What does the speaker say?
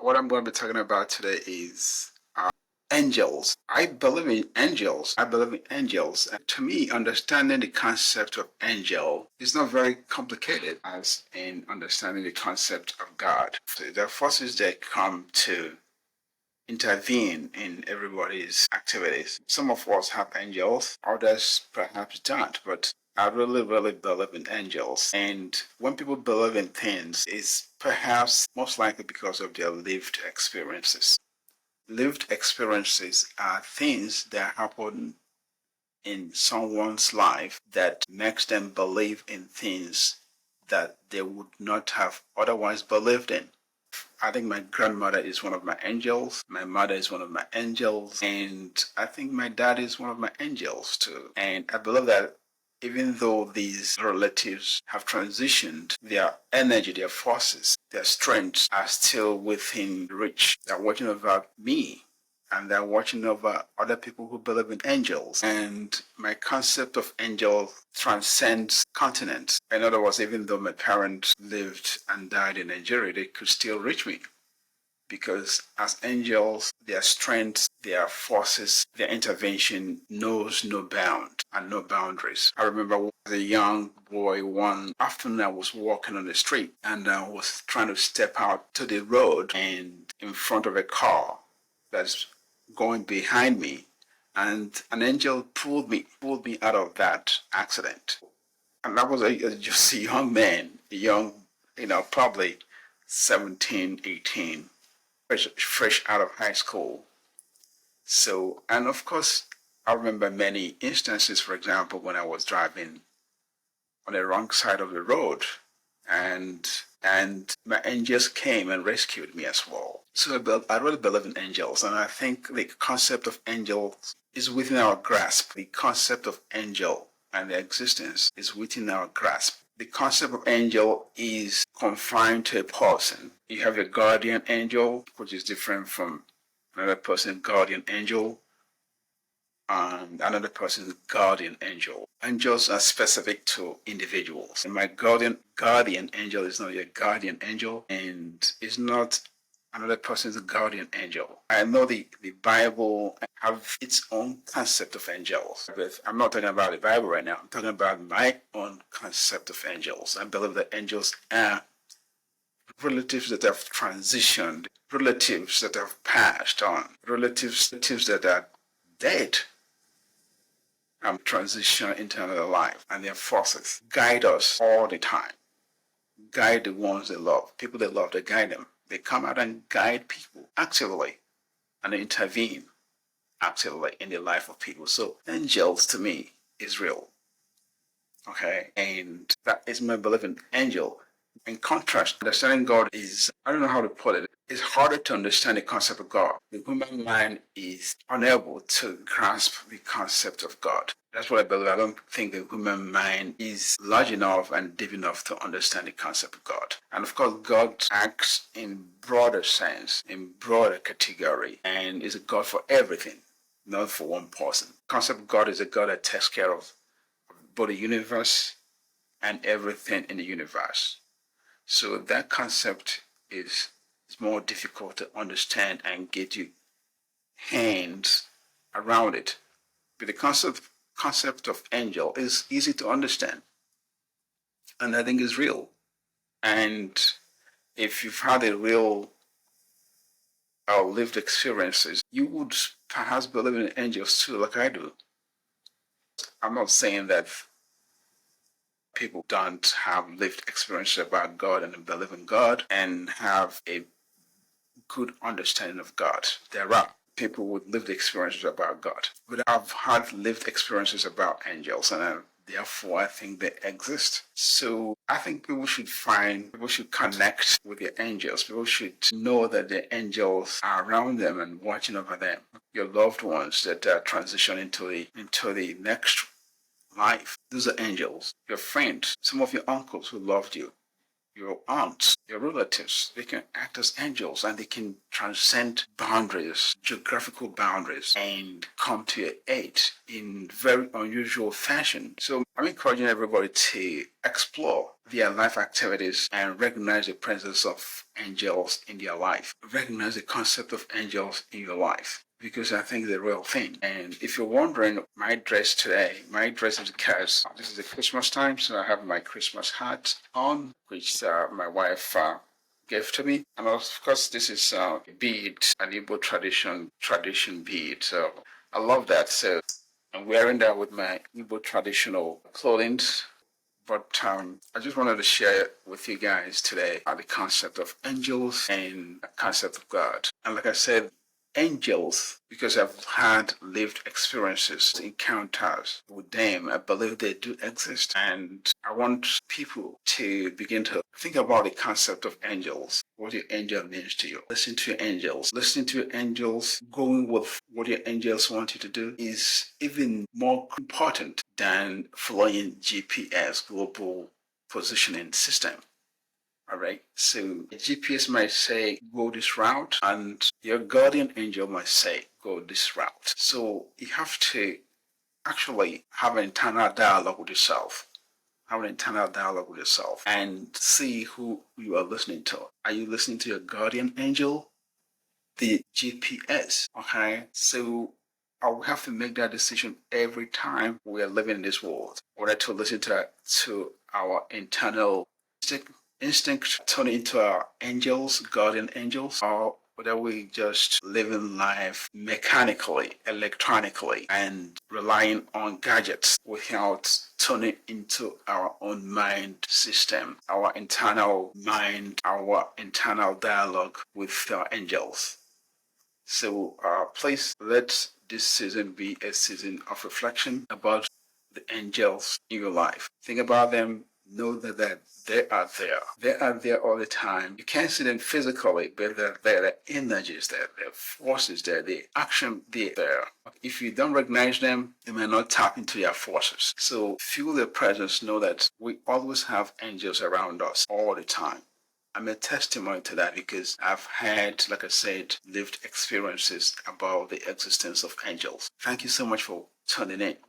What I'm going to be talking about today is angels. I believe in angels. I believe in angels. And to me, understanding the concept of angel is not very complicated as in understanding the concept of God. So there are forces that come to intervene in everybody's activities. Some of us have angels, others perhaps don't, but I really, really believe in angels. And when people believe in things, it's perhaps most likely because of their lived experiences. Lived experiences are things that happen in someone's life that makes them believe in things that they would not have otherwise believed in. I think my grandmother is one of my angels. My mother is one of my angels. And I think my dad is one of my angels too. And I believe that even though these relatives have transitioned, their energy, their forces, their strengths are still within reach. They're watching over me and they're watching over other people who believe in angels. And my concept of angel transcends continents. In other words, even though my parents lived and died in Nigeria, they could still reach me. Because as angels, their strength, their forces, their intervention knows no bound and no boundaries. I remember as a young boy, one afternoon I was walking on the street and I was trying to step out to the road and in front of a car that's going behind me, and an angel pulled me out of that accident. And I was just a young man, a young, probably 17, 18, fresh out of high school. So, and of course, I remember many instances, for example, when I was driving on the wrong side of the road and my angels came and rescued me as well. So I really believe in angels, and I think the concept of angels is within our grasp. The concept of angel and their existence is within our grasp. The concept of angel is confined to a person. You have a guardian angel, which is different from another person's guardian angel, and another person's guardian angel. Angels are specific to individuals. And my guardian angel is not your guardian angel and is not another person's guardian angel. I know the Bible have its own concept of angels, but I'm not talking about the Bible right now. I'm talking about my own concept of angels. I believe that angels are relatives that have transitioned, relatives that have passed on, relatives that are dead transition into another life, and their forces guide us all the time. Guide the ones they love, people they love, they guide them. They come out and guide people actively and intervene actively in the life of people. So angels to me is real. Okay, and that is my belief in angel. In contrast, understanding God is, I don't know how to put it, it's harder to understand the concept of God. The human mind is unable to grasp the concept of God. That's what I believe. I don't think the human mind is large enough and deep enough to understand the concept of God. And of course, God acts in broader sense, in broader category, and is a God for everything, not for one person. The concept of God is a God that takes care of both the universe and everything in the universe. So that concept is more difficult to understand and get your hands around it. But the concept of angel is easy to understand, and I think is real. And if you've had a real lived experiences, you would perhaps believe in angels too, like I do. I'm not saying that people don't have lived experiences about God and believe in God and have a good understanding of God. There are people with lived experiences about God, but I've had lived experiences about angels, and therefore I think they exist. So I think people should connect with their angels. People should know that the angels are around them and watching over them. Your loved ones that are transitioning into the next life. Those are angels. Your friends, some of your uncles who loved you, your aunts, your relatives, they can act as angels and they can transcend boundaries, geographical boundaries, and come to your aid in very unusual fashion. So I'm encouraging everybody to explore their life activities and recognize the presence of angels in their life. Recognize the concept of angels in your life, because I think it's a real thing. And if you're wondering, my dress today, my dress is because this is the Christmas time, so I have my Christmas hat on, which my wife gave to me. And of course, this is a bead, an Igbo tradition bead. So I love that. So I'm wearing that with my Igbo traditional clothing. But I just wanted to share with you guys today the concept of angels and the concept of God. And like I said, angels, because I've had lived experiences, encounters with them, I believe they do exist. And I want people to begin to think about the concept of angels, what your angel means to you. Listen to your angels. Listening to your angels, going with what your angels want you to do is even more important than following GPS, global positioning system. All right. So GPS might say go this route, and your guardian angel might say go this route. So you have to actually have an internal dialogue with yourself. Have an internal dialogue with yourself and see who you are listening to. Are you listening to your guardian angel, the GPS? Okay. So I will have to make that decision every time we are living in this world. Whether to listen to our internal instinct turn into our angels, guardian angels, or whether we just living life mechanically, electronically, and relying on gadgets without turning into our own mind system, our internal mind, our internal dialogue with our angels. So please let this season be a season of reflection about the angels in your life. Think about them. Know that they are there. They are there all the time. You can't see them physically, but they're there. The energy is there. The forces there. The action there. If you don't recognize them, you may not tap into their forces. So feel their presence. Know that we always have angels around us all the time. I'm a testimony to that because I've had, like I said, lived experiences about the existence of angels. Thank you so much for tuning in.